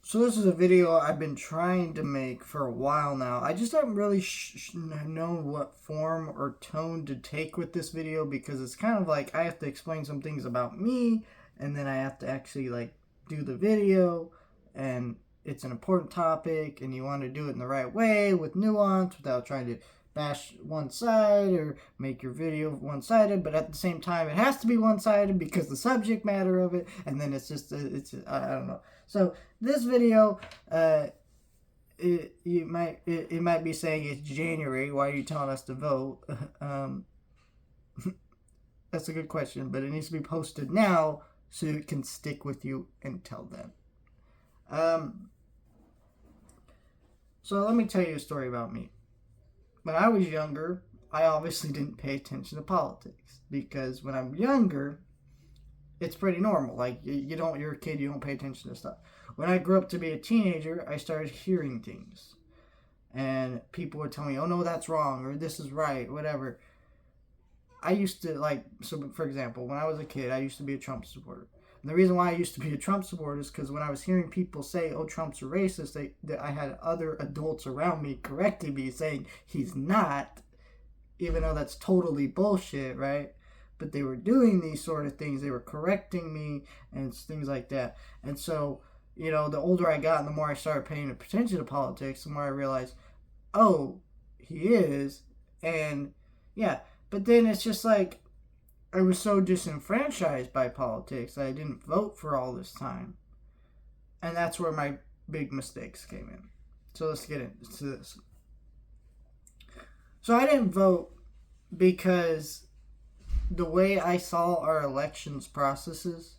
So this is a video I've been trying to make for a while now. I just haven't really known what form or tone to take with this video because it's kind of like I have to explain some things about me and then I have to actually like do the video, and it's an important topic and you want to do it in the right way with nuance without trying to bash one side or make your video one-sided, but at the same time it has to be one-sided because the subject matter of it, and then I don't know. So this video, it might be saying it's January. Why are you telling us to vote? That's a good question, but it needs to be posted now so it can stick with you until then. So let me tell you a story about me. When I was younger, I obviously didn't pay attention to politics because when I'm younger, it's pretty normal. Like you're a kid, you don't pay attention to stuff. When I grew up to be a teenager, I started hearing things, and people would tell me, "Oh no, that's wrong," or "This is right," whatever. I used to for example, when I was a kid, I used to be a Trump supporter. And the reason why I used to be a Trump supporter is because when I was hearing people say, "Oh, Trump's a racist," I had other adults around me correcting me, saying he's not, even though that's totally bullshit, right? But they were doing these sort of things. They were correcting me and things like that. And so, the older I got and the more I started paying attention to politics, the more I realized, oh, he is. And yeah, but then it's just like, I was so disenfranchised by politics that I didn't vote for all this time. And that's where my big mistakes came in. So let's get into this. So I didn't vote because the way I saw our elections processes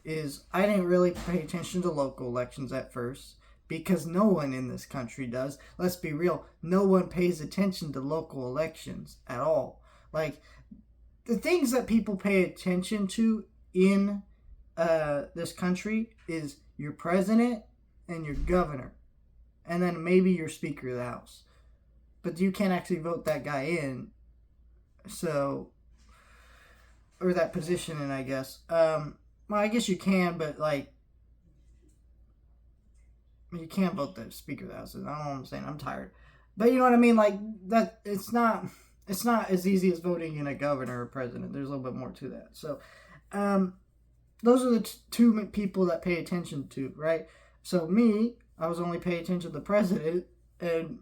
is I didn't really pay attention to local elections at first because no one in this country does. Let's be real. No one pays attention to local elections at all. Like, the things that people pay attention to in this country is your president and your governor, and then maybe your Speaker of the House. But you can't actually vote that guy in, so, or that position in, I guess. Well, I guess you can, but you can't vote the Speaker of the House. I don't know what I'm saying. I'm tired, but you know what I mean. Like that, it's not as easy as voting in a governor or president. There's a little bit more to that. So, those are the two people that pay attention to, right? So me, I was only paying attention to the president, and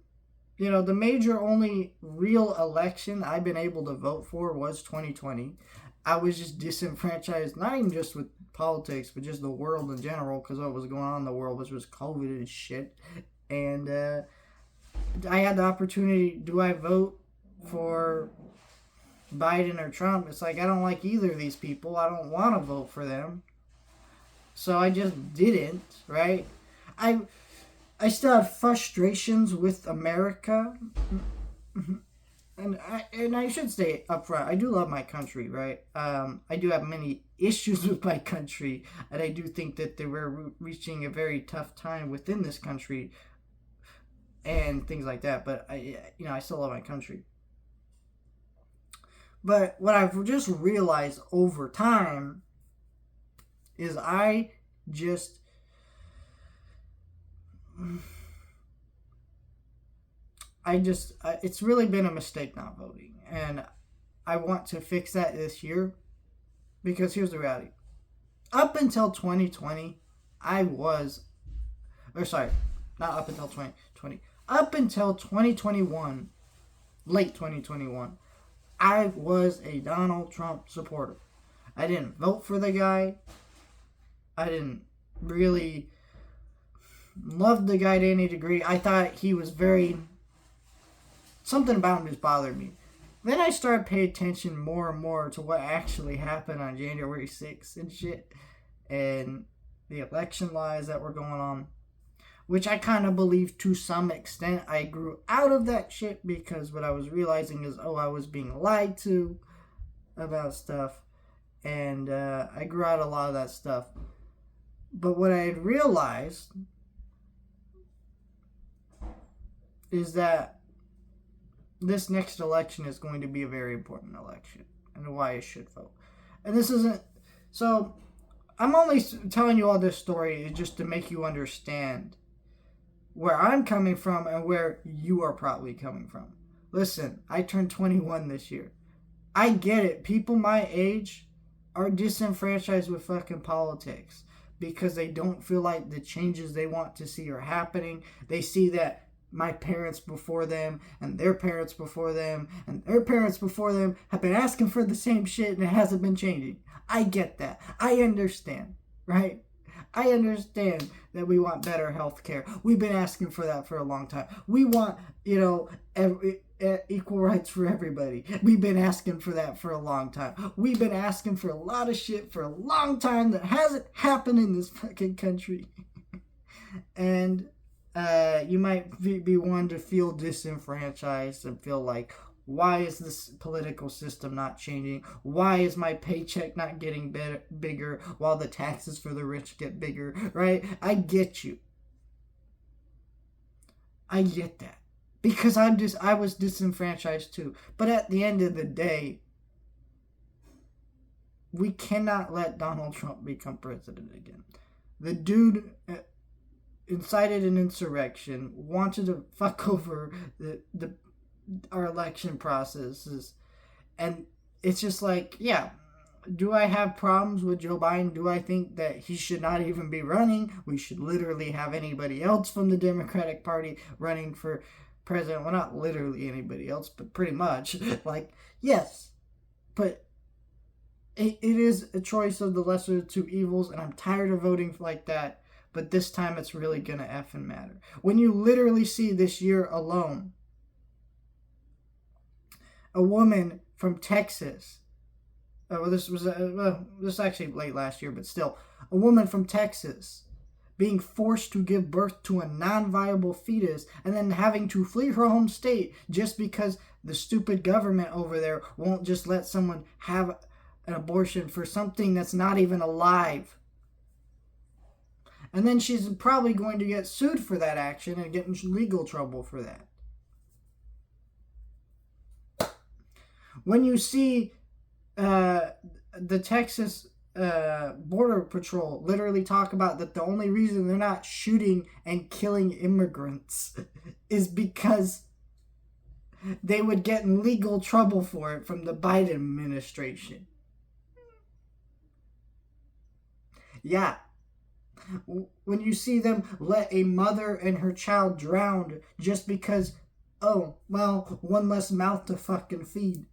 the major only real election I've been able to vote for was 2020. I was just disenfranchised, not even just with politics, but just the world in general, because what was going on in the world was COVID and shit. And I had the opportunity. Do I vote for Biden or Trump? It's like I don't like either of these people. I don't want to vote for them. So I just didn't, right? I still have frustrations with America. And I should stay up front. I do love my country, right? I do have many issues with my country, and I do think that they were reaching a very tough time within this country and things like that. But I still love my country. But what I've just realized over time is it's really been a mistake not voting. And I want to fix that this year because here's the reality. Up until 2020, not up until 2020. Up until 2021, late 2021, I was a Donald Trump supporter. I didn't vote for the guy. I didn't really love the guy to any degree. I thought he was something about him just bothered me. Then I started paying attention more and more to what actually happened on January 6th and shit, and the election lies that were going on, which I kind of believe to some extent. I grew out of that shit because what I was realizing is, I was being lied to about stuff, and I grew out a lot of that stuff. But what I had realized is that this next election is going to be a very important election, and why I should vote. And this isn't, so I'm only telling you all this story just to make you understand where I'm coming from and where you are probably coming from. Listen, I turned 21 this year. I get it. People my age are disenfranchised with fucking politics because they don't feel like the changes they want to see are happening. They see that my parents before them and their parents before them and their parents before them have been asking for the same shit and it hasn't been changing. I get that. I understand, right? I understand that we want better health care. We've been asking for that for a long time. We want, equal rights for everybody. We've been asking for that for a long time. We've been asking for a lot of shit for a long time that hasn't happened in this fucking country. And you might be one to feel disenfranchised and feel like, why is this political system not changing? Why is my paycheck not getting bigger while the taxes for the rich get bigger, right? I get you. I get that. Because I was disenfranchised too. But at the end of the day, we cannot let Donald Trump become president again. The dude incited an insurrection, wanted to fuck over our election processes, and it's just like, yeah, do I have problems with Joe Biden? Do I think that he should not even be running? We should literally have anybody else from the Democratic Party running for president. Well, not literally anybody else, but pretty much. Like, yes, but it is a choice of the lesser of two evils, and I'm tired of voting like that, but this time it's really gonna effing matter. When you literally see this year alone, a woman from Texas, this was actually late last year, but still, a woman from Texas being forced to give birth to a non-viable fetus and then having to flee her home state just because the stupid government over there won't just let someone have an abortion for something that's not even alive. And then she's probably going to get sued for that action and get in legal trouble for that. When you see the Texas Border Patrol literally talk about that the only reason they're not shooting and killing immigrants is because they would get in legal trouble for it from the Biden administration. Yeah. When you see them let a mother and her child drown just because, oh, well, one less mouth to fucking feed.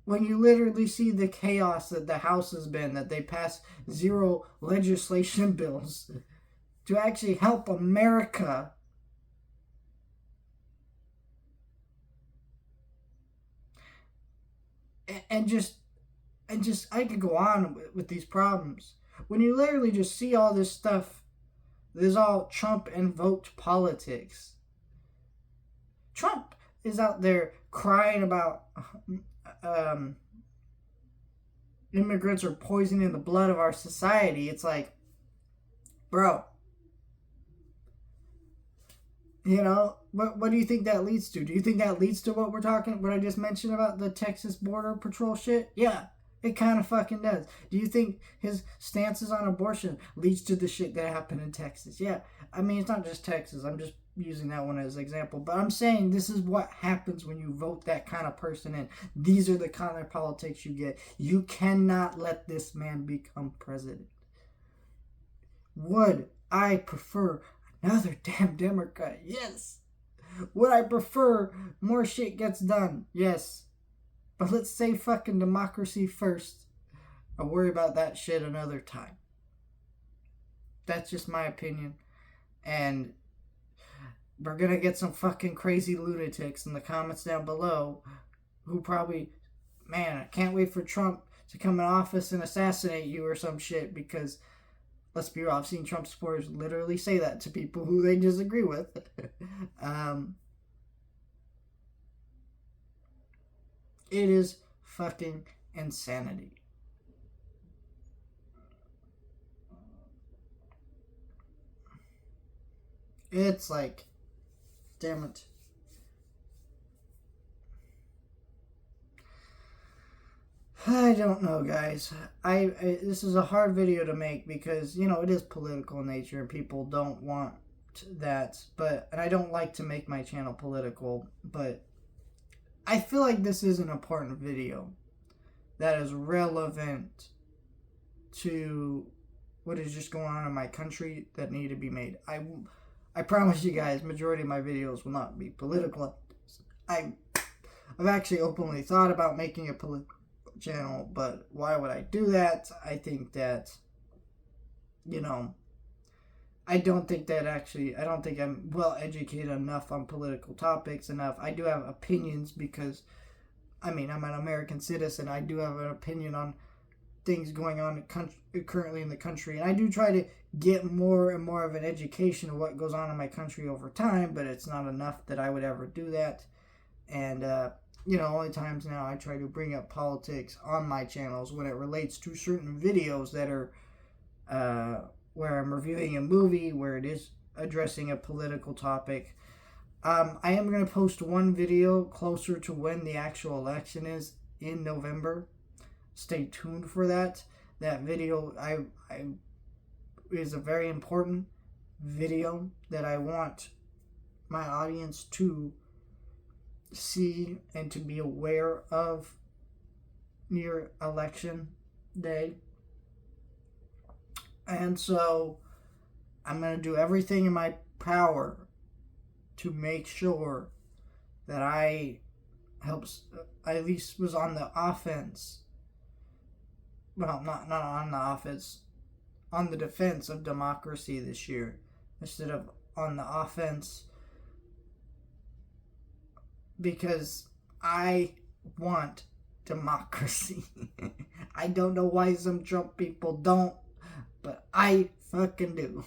When you literally see the chaos that the House has been, that they pass 0 legislation bills to actually help America. And just I could go on with these problems. When you literally just see all this stuff, there's all Trump and vote politics. Trump is out there crying about immigrants are poisoning the blood of our society. It's like, bro, what do you think that leads to? Do you think that leads to what I just mentioned about the Texas Border Patrol shit? Yeah, it kind of fucking does. Do you think his stances on abortion leads to the shit that happened in Texas? Yeah, I mean, it's not just Texas. I'm just using that one as an example, but I'm saying this is what happens when you vote that kind of person in. These are the kind of politics you get. You cannot let this man become president. Would I prefer another damn Democrat? Yes. Would I prefer more shit gets done? Yes. But let's say fucking democracy first. I'll worry about that shit another time. That's just my opinion. And we're gonna get some fucking crazy lunatics in the comments down below who probably, man, I can't wait for Trump to come in office and assassinate you or some shit, because let's be real, I've seen Trump supporters literally say that to people who they disagree with. It is fucking insanity. It's like, damn it. I don't know, guys. This is a hard video to make because it is political in nature and people don't want that. And I don't like to make my channel political, but I feel like this is an important video that is relevant to what is just going on in my country that need to be made. I promise you guys, majority of my videos will not be political. I've actually openly thought about making a political channel, but why would I do that? I think that, I don't think I'm well educated enough on political topics enough. I do have opinions because, I'm an American citizen. I do have an opinion on things going on currently in the country, and I do try to get more and more of an education of what goes on in my country over time, but it's not enough that I would ever do that. And only times now I try to bring up politics on my channels when it relates to certain videos that are where I'm reviewing a movie where it is addressing a political topic. I am going to post one video closer to when the actual election is in November. Stay tuned for that. That video is a very important video that I want my audience to see and to be aware of near election day. And so I'm going to do everything in my power to make sure that I at least was on the offense. Well, not on the offense, on the defense of democracy this year, instead of on the offense, because I want democracy. I don't know why some Trump people don't, but I fucking do.